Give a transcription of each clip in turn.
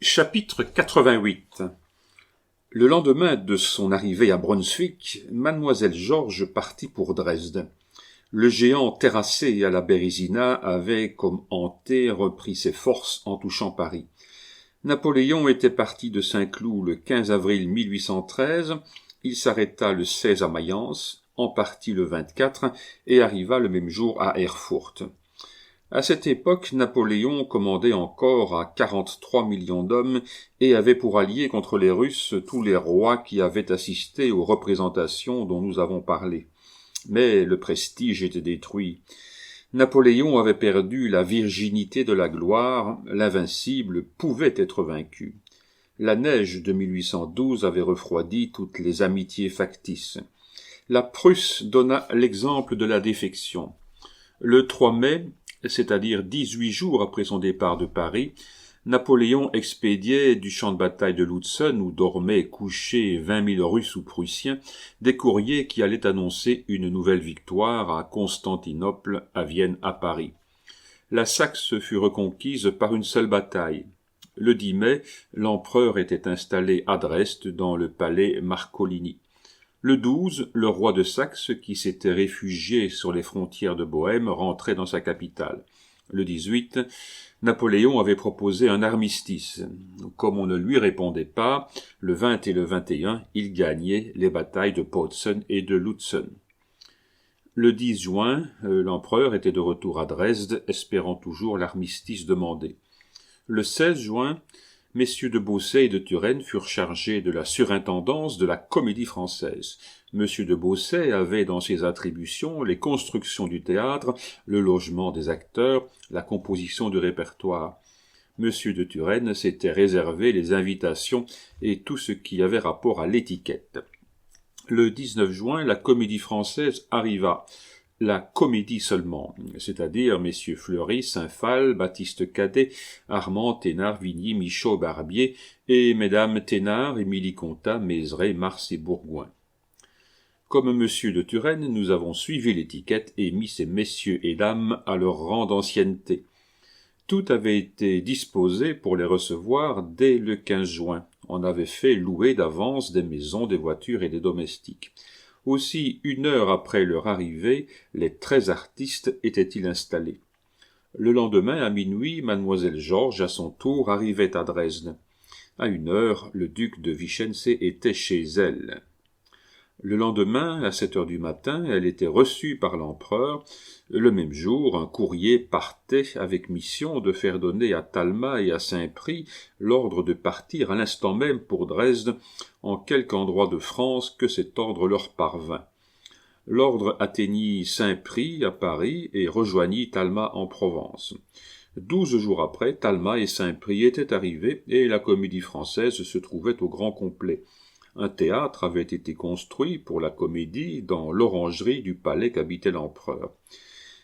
Chapitre 88. Le lendemain de son arrivée à Brunswick, mademoiselle Georges partit pour Dresde. Le géant terrassé à la Bérésina avait, comme hanté, repris ses forces en touchant Paris. Napoléon était parti de Saint-Cloud le 15 avril 1813, il s'arrêta le 16 à Mayence, en partit le 24 et arriva le même jour à Erfurt. À cette époque, Napoléon commandait encore à 43 millions d'hommes et avait pour alliés contre les Russes tous les rois qui avaient assisté aux représentations dont nous avons parlé. Mais le prestige était détruit. Napoléon avait perdu la virginité de la gloire, l'invincible pouvait être vaincu. La neige de 1812 avait refroidi toutes les amitiés factices. La Prusse donna l'exemple de la défection. Le 3 mai, c'est-à-dire 18 jours après son départ de Paris, Napoléon expédiait du champ de bataille de Lutzen, où dormaient couchés 20 000 Russes ou Prussiens, des courriers qui allaient annoncer une nouvelle victoire à Constantinople, à Vienne, à Paris. La Saxe fut reconquise par une seule bataille. Le 10 mai, l'empereur était installé à Dresde dans le palais Marcolini. Le 12, le roi de Saxe, qui s'était réfugié sur les frontières de Bohême, rentrait dans sa capitale. Le 18, Napoléon avait proposé un armistice. Comme on ne lui répondait pas, le 20 et le 21, il gagnait les batailles de Bautzen et de Lutzen. Le 10 juin, l'empereur était de retour à Dresde, espérant toujours l'armistice demandé. Le 16 juin, messieurs de Beausset et de Turenne furent chargés de la surintendance de la Comédie-Française. Monsieur de Beausset avait dans ses attributions les constructions du théâtre, le logement des acteurs, la composition du répertoire. Monsieur de Turenne s'était réservé les invitations et tout ce qui avait rapport à l'étiquette. Le 19 juin, la Comédie-Française arriva. La comédie seulement, c'est-à-dire messieurs Fleury, Saint-Phal, Baptiste Cadet, Armand, Thénard, Vigny, Michaud, Barbier, et mesdames Thénard, Émilie Contat, Mézeray, Mars et Bourgoin. Comme monsieur de Turenne, nous avons suivi l'étiquette et mis ces messieurs et dames à leur rang d'ancienneté. Tout avait été disposé pour les recevoir dès le 15 juin. On avait fait louer d'avance des maisons, des voitures et des domestiques. Aussi, 1 heure après leur arrivée, les 13 artistes étaient-ils installés. Le lendemain, à minuit, mademoiselle Georges, à son tour, arrivait à Dresde. À 1 heure, le duc de Vicence était chez elle. Le lendemain, à 7 heures du matin, elle était reçue par l'empereur. Le même jour, un courrier partait avec mission de faire donner à Talma et à Saint-Prix l'ordre de partir à l'instant même pour Dresde, en quelque endroit de France que cet ordre leur parvint. L'ordre atteignit Saint-Prix à Paris et rejoignit Talma en Provence. 12 jours après, Talma et Saint-Prix étaient arrivés et la Comédie-Française se trouvait au grand complet. Un théâtre avait été construit pour la comédie dans l'orangerie du palais qu'habitait l'empereur.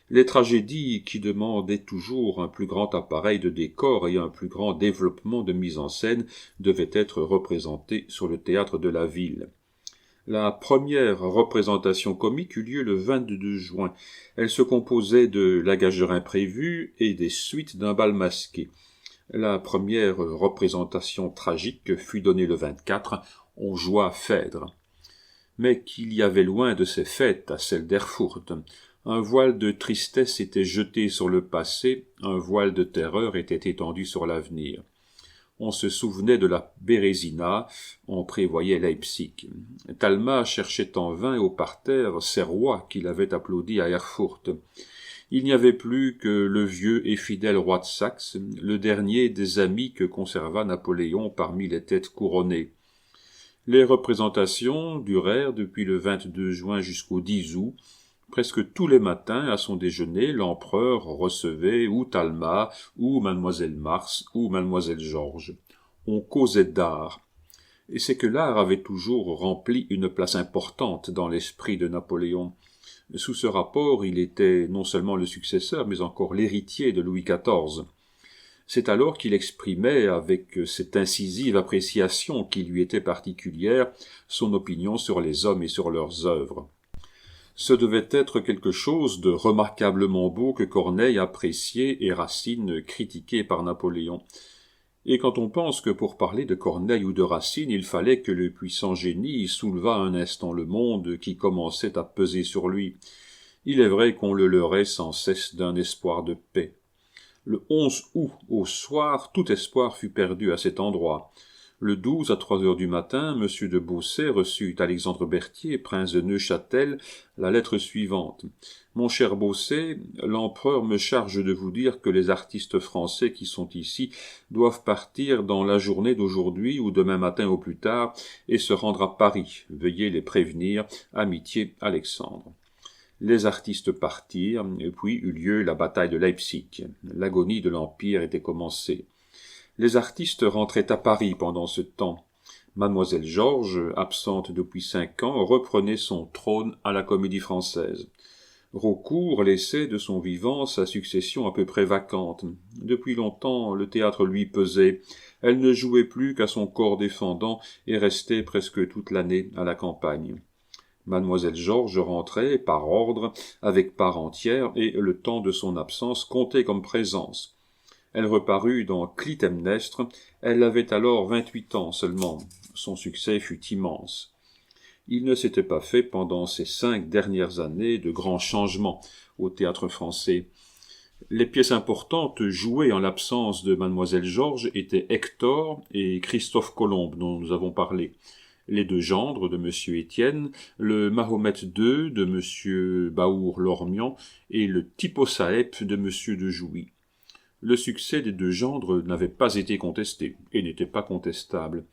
Les tragédies, qui demandaient toujours un plus grand appareil de décor et un plus grand développement de mise en scène, devaient être représentées sur le théâtre de la ville. La première représentation comique eut lieu le 22 juin. Elle se composait de La gageure imprévue et des suites d'un bal masqué. La première représentation tragique fut donnée le 24, on joua Phèdre. Mais qu'il y avait loin de ces fêtes à celle d'Erfurt. Un voile de tristesse était jeté sur le passé, un voile de terreur était étendu sur l'avenir. On se souvenait de la Bérésina, on prévoyait Leipzig. Talma cherchait en vain au parterre ces rois qu'il avait applaudis à Erfurt. Il n'y avait plus que le vieux et fidèle roi de Saxe, le dernier des amis que conserva Napoléon parmi les têtes couronnées. Les représentations durèrent depuis le 22 juin jusqu'au 10 août. Presque tous les matins, à son déjeuner, l'empereur recevait ou Talma, ou mademoiselle Mars, ou mademoiselle Georges. On causait d'art. Et c'est que l'art avait toujours rempli une place importante dans l'esprit de Napoléon. Sous ce rapport, il était non seulement le successeur, mais encore l'héritier de Louis XIV. C'est alors qu'il exprimait, avec cette incisive appréciation qui lui était particulière, son opinion sur les hommes et sur leurs œuvres. Ce devait être quelque chose de remarquablement beau que Corneille appréciait et Racine critiquait par Napoléon. Et quand on pense que pour parler de Corneille ou de Racine, il fallait que le puissant génie soulevât un instant le monde qui commençait à peser sur lui, il est vrai qu'on le leurrait sans cesse d'un espoir de paix. Le 11 août, au soir, tout espoir fut perdu à cet endroit. Le 12, à 3 heures du matin, M. de Beausset reçut d'Alexandre Berthier, prince de Neuchâtel, la lettre suivante. « Mon cher Beausset, l'empereur me charge de vous dire que les artistes français qui sont ici doivent partir dans la journée d'aujourd'hui ou demain matin au plus tard et se rendre à Paris. Veuillez les prévenir. Amitié, Alexandre. » Les artistes partirent, puis eut lieu la bataille de Leipzig. L'agonie de l'Empire était commencée. Les artistes rentraient à Paris pendant ce temps. Mademoiselle Georges, absente depuis 5 ans, reprenait son trône à la Comédie-Française. Raucourt laissait de son vivant sa succession à peu près vacante. Depuis longtemps, le théâtre lui pesait. Elle ne jouait plus qu'à son corps défendant et restait presque toute l'année à la campagne. Mademoiselle Georges rentrait, par ordre, avec part entière, et le temps de son absence comptait comme présence. Elle reparut dans Clytemnestre. Elle avait alors 28 ans seulement. Son succès fut immense. Il ne s'était pas fait pendant ces 5 dernières années de grands changements au théâtre français. Les pièces importantes jouées en l'absence de Mademoiselle Georges étaient Hector et Christophe Colomb, dont nous avons parlé. Les 2 gendres de M. Étienne, le Mahomet II de M. Baour-Lormian et le Typosaep de M. de Jouy. Le succès des 2 gendres n'avait pas été contesté, et n'était pas contestable.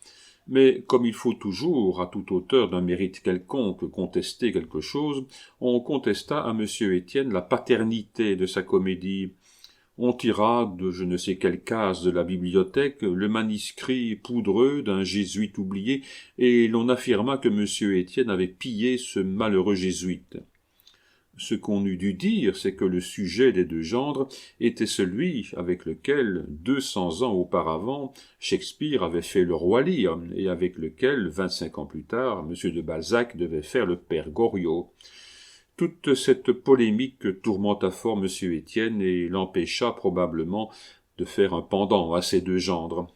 Mais comme il faut toujours, à tout auteur d'un mérite quelconque, contester quelque chose, on contesta à M. Étienne la paternité de sa comédie. On tira de je ne sais quelle case de la bibliothèque le manuscrit poudreux d'un jésuite oublié, et l'on affirma que M. Étienne avait pillé ce malheureux jésuite. Ce qu'on eût dû dire, c'est que le sujet des 2 gendres était celui avec lequel, 200 ans auparavant, Shakespeare avait fait le Roi Lear, et avec lequel, 25 ans plus tard, M. de Balzac devait faire le Père Goriot. Toute cette polémique tourmenta fort M. Étienne et l'empêcha probablement de faire un pendant à ces 2 gendres.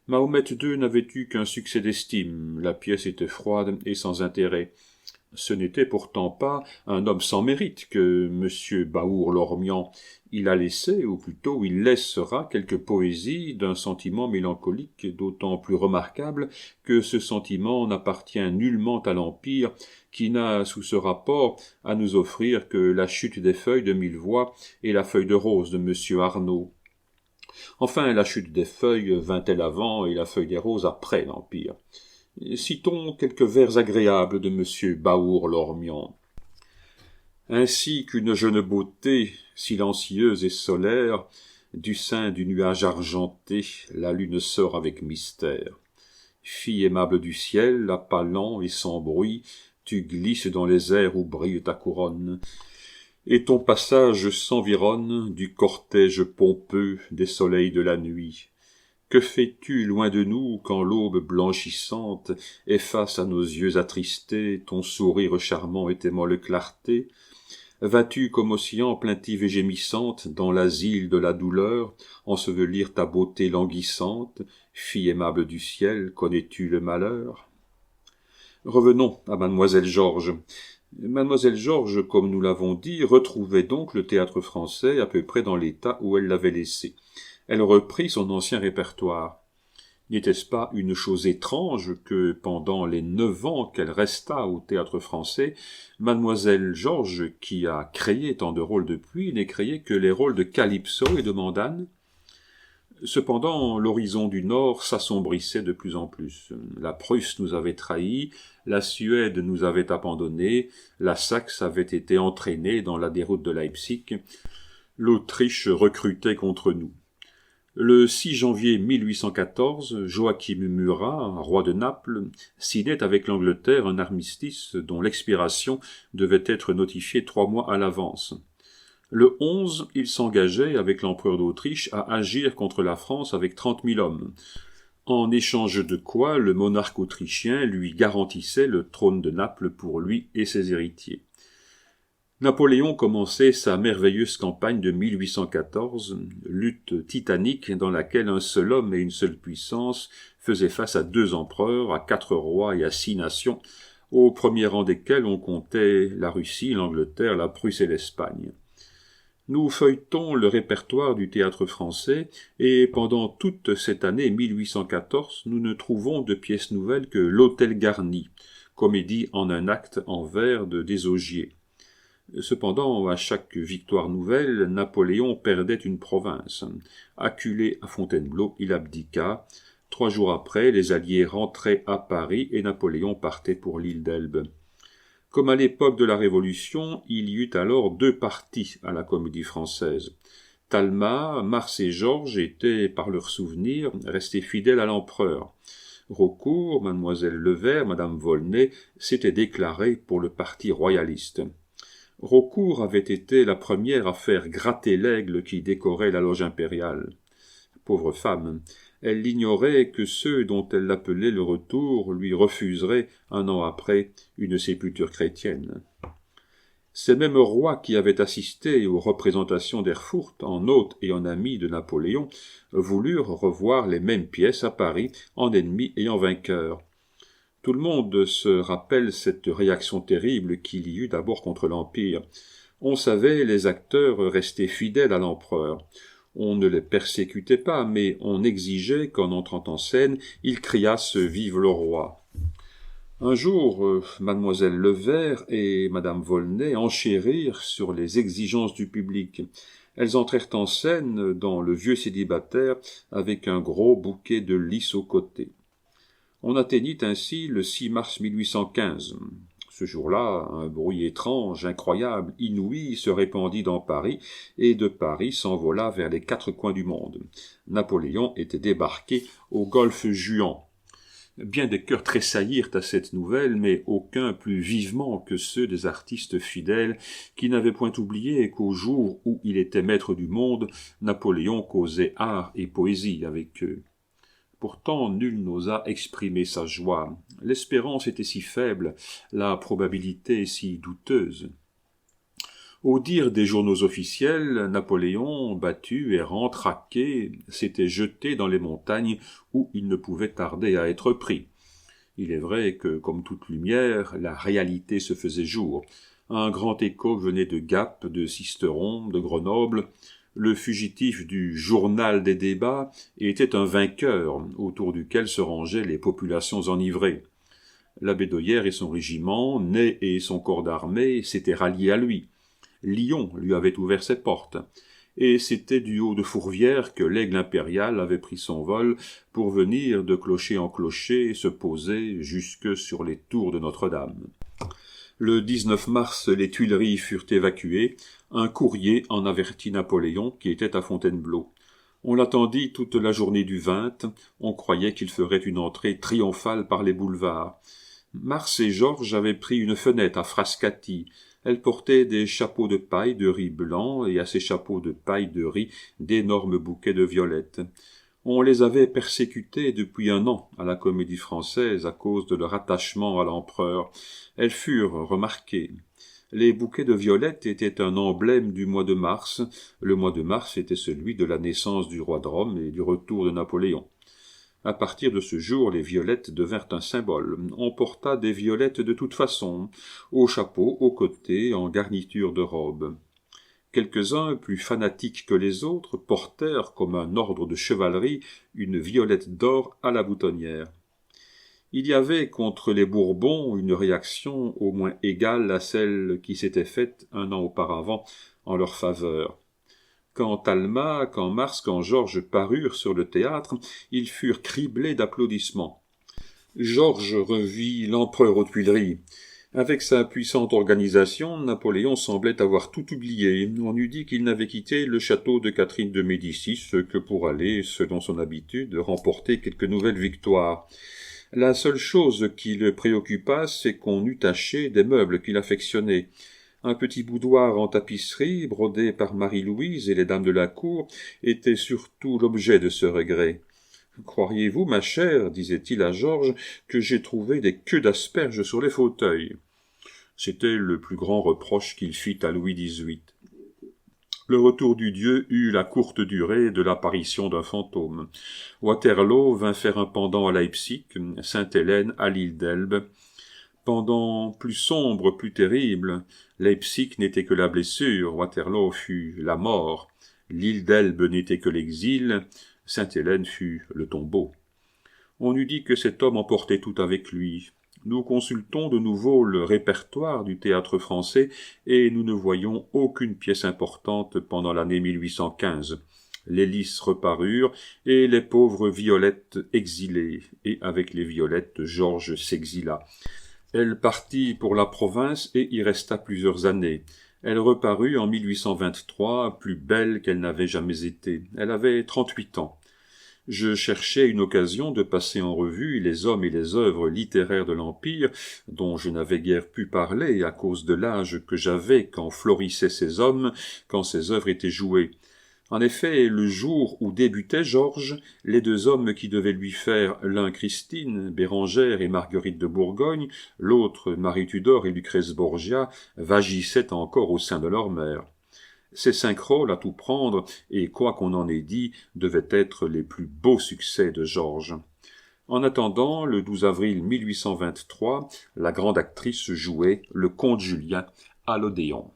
Mahomet II n'avait eu qu'un succès d'estime, la pièce était froide et sans intérêt. Ce n'était pourtant pas un homme sans mérite que M. Baour-Lormian. Il a laissé, ou plutôt il laissera, quelques poésies d'un sentiment mélancolique d'autant plus remarquable que ce sentiment n'appartient nullement à l'Empire, qui n'a sous ce rapport à nous offrir que la chute des feuilles de Millevoye et la feuille de rose de M. Arnauld. Enfin, la chute des feuilles vint-elle avant et la feuille des roses après l'Empire. Citons quelques vers agréables de M. Baour-Lormian. Ainsi qu'une jeune beauté, silencieuse et solaire, du sein du nuage argenté, la lune sort avec mystère. Fille aimable du ciel, à pas lents et sans bruit, tu glisses dans les airs où brille ta couronne, et ton passage s'environne du cortège pompeux des soleils de la nuit. Que fais-tu loin de nous quand l'aube blanchissante efface à nos yeux attristés ton sourire charmant et tes molles clartés? Vas-tu comme océan plaintive et gémissante dans l'asile de la douleur ensevelir ta beauté languissante? Fille aimable du ciel, connais-tu le malheur? Revenons à Mademoiselle Georges. Mademoiselle Georges, comme nous l'avons dit, retrouvait donc le théâtre français à peu près dans l'état où elle l'avait laissé. Elle reprit son ancien répertoire. N'était-ce pas une chose étrange que, pendant les 9 ans qu'elle resta au théâtre français, Mademoiselle Georges, qui a créé tant de rôles depuis, n'ait créé que les rôles de Calypso et de Mandane? Cependant, l'horizon du Nord s'assombrissait de plus en plus. La Prusse nous avait trahis, la Suède nous avait abandonnés, la Saxe avait été entraînée dans la déroute de Leipzig, l'Autriche recrutait contre nous. Le 6 janvier 1814, Joachim Murat, roi de Naples, signait avec l'Angleterre un armistice dont l'expiration devait être notifiée 3 mois à l'avance. Le 11, il s'engageait avec l'empereur d'Autriche à agir contre la France avec 30 000 hommes, en échange de quoi le monarque autrichien lui garantissait le trône de Naples pour lui et ses héritiers. Napoléon commençait sa merveilleuse campagne de 1814, lutte titanique dans laquelle un seul homme et une seule puissance faisaient face à 2 empereurs, à 4 rois et à 6 nations, au premier rang desquels on comptait la Russie, l'Angleterre, la Prusse et l'Espagne. Nous feuilletons le répertoire du théâtre français, et pendant toute cette année 1814, nous ne trouvons de pièces nouvelles que l'Hôtel Garni, comédie en un acte en vers de Désaugiers. Cependant, à chaque victoire nouvelle, Napoléon perdait une province. Acculé à Fontainebleau, il abdiqua. 3 jours après, les Alliés rentraient à Paris et Napoléon partait pour l'île d'Elbe. Comme à l'époque de la Révolution, il y eut alors 2 partis à la Comédie Française. Talma, Mars et Georges étaient, par leurs souvenirs, restés fidèles à l'empereur. Raucourt, mademoiselle Levert, madame Volney s'étaient déclarées pour le parti royaliste. Raucourt avait été la première à faire gratter l'aigle qui décorait la loge impériale. Pauvre femme, elle ignorait que ceux dont elle l'appelait le retour lui refuseraient, 1 an après, une sépulture chrétienne. Ces mêmes rois qui avaient assisté aux représentations d'Erfurt en hôte et en ami de Napoléon voulurent revoir les mêmes pièces à Paris en ennemis et en vainqueurs. Tout le monde se rappelle cette réaction terrible qu'il y eut d'abord contre l'Empire. On savait les acteurs rester fidèles à l'empereur. On ne les persécutait pas, mais on exigeait qu'en entrant en scène, ils criassent « Vive le roi !» Un jour, mademoiselle Levert et madame Volney enchérirent sur les exigences du public. Elles entrèrent en scène dans Le Vieux Célibataire avec un gros bouquet de lys au côté. On atteignit ainsi le 6 mars 1815. Ce jour-là, un bruit étrange, incroyable, inouï se répandit dans Paris, et de Paris s'envola vers les 4 coins du monde. Napoléon était débarqué au golfe Juan. Bien des cœurs tressaillirent à cette nouvelle, mais aucun plus vivement que ceux des artistes fidèles qui n'avaient point oublié qu'au jour où il était maître du monde, Napoléon causait art et poésie avec eux. Pourtant, nul n'osa exprimer sa joie. L'espérance était si faible, la probabilité si douteuse. Au dire des journaux officiels, Napoléon, battu, errant, traqué, s'était jeté dans les montagnes où il ne pouvait tarder à être pris. Il est vrai que, comme toute lumière, la réalité se faisait jour. Un grand écho venait de Gap, de Sisteron, de Grenoble. Le fugitif du journal des débats était un vainqueur autour duquel se rangeaient les populations enivrées. Labédoyère et son régiment, Ney et son corps d'armée s'étaient ralliés à lui. Lyon lui avait ouvert ses portes, et c'était du haut de Fourvière que l'aigle impérial avait pris son vol pour venir de clocher en clocher se poser jusque sur les tours de Notre-Dame. Le 19 mars, les Tuileries furent évacuées. Un courrier en avertit Napoléon, qui était à Fontainebleau. On l'attendit toute la journée du 20. On croyait qu'il ferait une entrée triomphale par les boulevards. Mars et Georges avaient pris une fenêtre à Frascati. Elles portaient des chapeaux de paille de riz blanc et à ces chapeaux de paille de riz d'énormes bouquets de violettes. On les avait persécutées depuis 1 an à la Comédie Française à cause de leur attachement à l'empereur. Elles furent remarquées. Les bouquets de violettes étaient un emblème du mois de mars. Le mois de mars était celui de la naissance du roi de Rome et du retour de Napoléon. À partir de ce jour, les violettes devinrent un symbole. On porta des violettes de toute façon, au chapeau, au côté, en garniture de robe. Quelques-uns, plus fanatiques que les autres, portèrent, comme un ordre de chevalerie, une violette d'or à la boutonnière. Il y avait contre les Bourbons une réaction au moins égale à celle qui s'était faite 1 an auparavant en leur faveur. Quand Talma, quand Mars, quand Georges parurent sur le théâtre, ils furent criblés d'applaudissements. Georges revit l'empereur aux Tuileries. Avec sa puissante organisation, Napoléon semblait avoir tout oublié. On eût dit qu'il n'avait quitté le château de Catherine de Médicis que pour aller, selon son habitude, remporter quelques nouvelles victoires. La seule chose qui le préoccupa, c'est qu'on eût taché des meubles qu'il affectionnait. Un petit boudoir en tapisserie, brodé par Marie-Louise et les dames de la cour, était surtout l'objet de ce regret. « Croiriez-vous, ma chère, disait-il à Georges, que j'ai trouvé des queues d'asperges sur les fauteuils ?» C'était le plus grand reproche qu'il fit à Louis XVIII. Le retour du dieu eut la courte durée de l'apparition d'un fantôme. Waterloo vint faire un pendant à Leipzig, Sainte-Hélène à l'île d'Elbe. Pendant plus sombre, plus terrible, Leipzig n'était que la blessure, Waterloo fut la mort, l'île d'Elbe n'était que l'exil, Sainte-Hélène fut le tombeau. On eût dit que cet homme emportait tout avec lui. Nous consultons de nouveau le répertoire du théâtre français et nous ne voyons aucune pièce importante pendant l'année 1815. Les lys reparurent et les pauvres Violettes exilées, et avec les Violettes, Georges s'exila. Elle partit pour la province et y resta plusieurs années. Elle reparut en 1823, plus belle qu'elle n'avait jamais été. Elle avait 38 ans. Je cherchais une occasion de passer en revue les hommes et les œuvres littéraires de l'Empire, dont je n'avais guère pu parler à cause de l'âge que j'avais quand florissaient ces hommes, quand ces œuvres étaient jouées. En effet, le jour où débutait Georges, les deux hommes qui devaient lui faire, l'un Christine, Bérengère et Marguerite de Bourgogne, l'autre Marie Tudor et Lucrèce Borgia, vagissaient encore au sein de leur mère. Ces 5 rôles à tout prendre, et quoi qu'on en ait dit, devaient être les plus beaux succès de Georges. En attendant, le 12 avril 1823, la grande actrice jouait le comte Julien à l'Odéon.